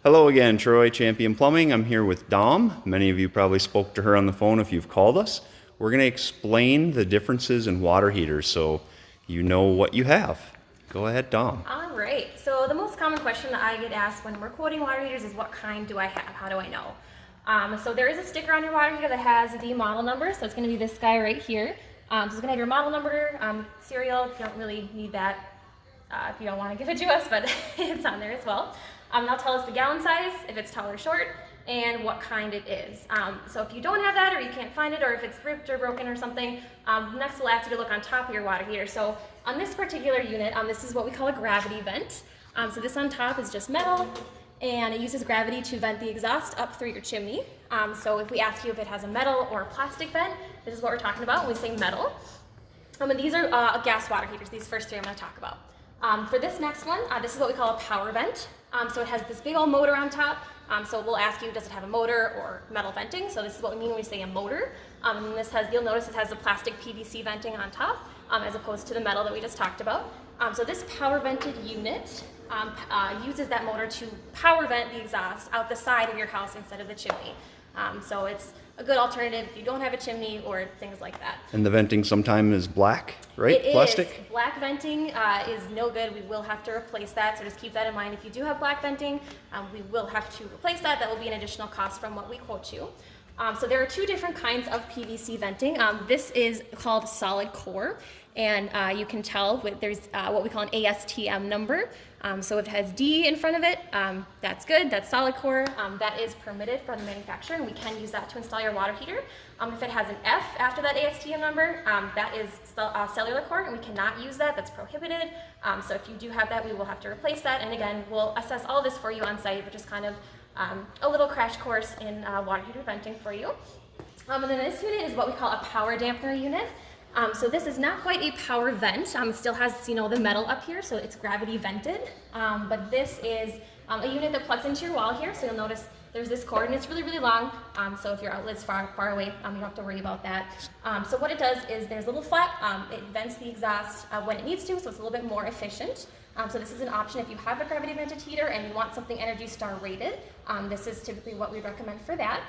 Hello again, Troy, Champion Plumbing. I'm here with Dom. Many of you probably spoke to her on the phone if you've called us. We're going to explain the differences in water heaters so you know what you have. Go ahead, Dom. All right, so the most common question that I get asked when we're quoting water heaters is what kind do I have? How do I know? So there is a sticker on your water heater that has the model number, so it's going to be this guy right here. So it's going to have your model number, serial. You don't really need that if you don't want to give it to us, but it's on there as well. They'll tell us the gallon size, if it's tall or short, and what kind it is. So if you don't have that, or you can't find it, or if it's ripped or broken or something, next we'll ask you to look on top of your water heater. So on this particular unit, this is what we call a gravity vent. So this on top is just metal, and it uses gravity to vent the exhaust up through your chimney. So if we ask you if it has a metal or a plastic vent, this is what we're talking about when we say metal. And these are gas water heaters, these first three I'm going to talk about. For this next one, this is what we call a power vent. So it has this big old motor on top. So we'll ask you, does it have a motor or metal venting? So this is what we mean when we say a motor. And this has, you'll notice it has the plastic PVC venting on top, as opposed to the metal that we just talked about. So this power vented unit uses that motor to power vent the exhaust out the side of your house instead of the chimney. So it's a good alternative if you don't have a chimney or things like that. And the venting sometimes is black, right? It Plastic? is. Black venting is no good. We will have to replace that, so just keep that in mind. If you do have black venting, we will have to replace that. That will be an additional cost from what we quote you. So there are two different kinds of PVC venting. This is called solid core, and you can tell there's what we call an ASTM number. So if it has D in front of it, that's good. That's solid core. That is permitted from the manufacturer, and we can use that to install your water heater. If it has an F after that ASTM number, that is cellular core, and we cannot use that. That's prohibited. So if you do have that, we will have to replace that. And again, we'll assess all of this for you on site, which is kind of a little crash course in water heater venting for you. And then this unit is what we call a power dampener unit. So this is not quite a power vent. It still has, the metal up here, so it's gravity vented. But this is a unit that plugs into your wall here. So you'll notice there's this cord, and it's really, really long. So if your outlet's far away, you don't have to worry about that. So what it does is there's a little flap. It vents the exhaust when it needs to, so it's a little bit more efficient. So this is an option if you have a gravity vented heater and you want something Energy Star rated. This is typically what we recommend for that.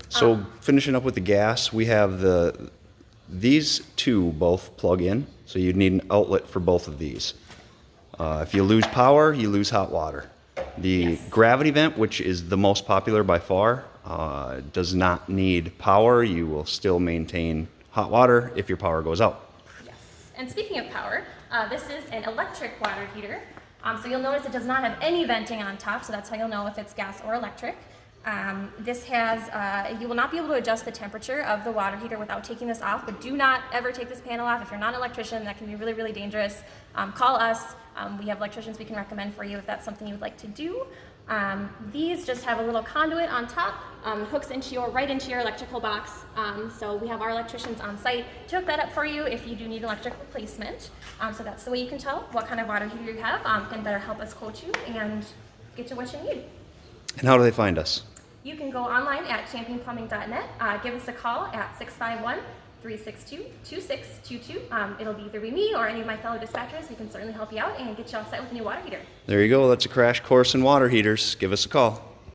So finishing up with the gas, we have these two both plug in, so you'd need an outlet for both of these. If you lose power, you lose hot water. The gravity vent, which is the most popular by far, does not need power. You will still maintain hot water if your power goes out. Yes. And speaking of power, this is an electric water heater. So you'll notice it does not have any venting on top, so that's how you'll know if it's gas or electric. This has, you will not be able to adjust the temperature of the water heater without taking this off, but do not ever take this panel off. If you're not an electrician, that can be really, really dangerous. Call us. We have electricians we can recommend for you if that's something you would like to do. These just have a little conduit on top, hooks right into your electrical box. So we have our electricians on site to hook that up for you if you do need electric replacement. So that's the way you can tell what kind of water heater you have, and better help us quote you and get you what you need. And how do they find us? You can go online at championplumbing.net. Give us a call at 651-362-2622. It'll be either me or any of my fellow dispatchers. We can certainly help you out and get you all set with a new water heater. There you go. That's a crash course in water heaters. Give us a call.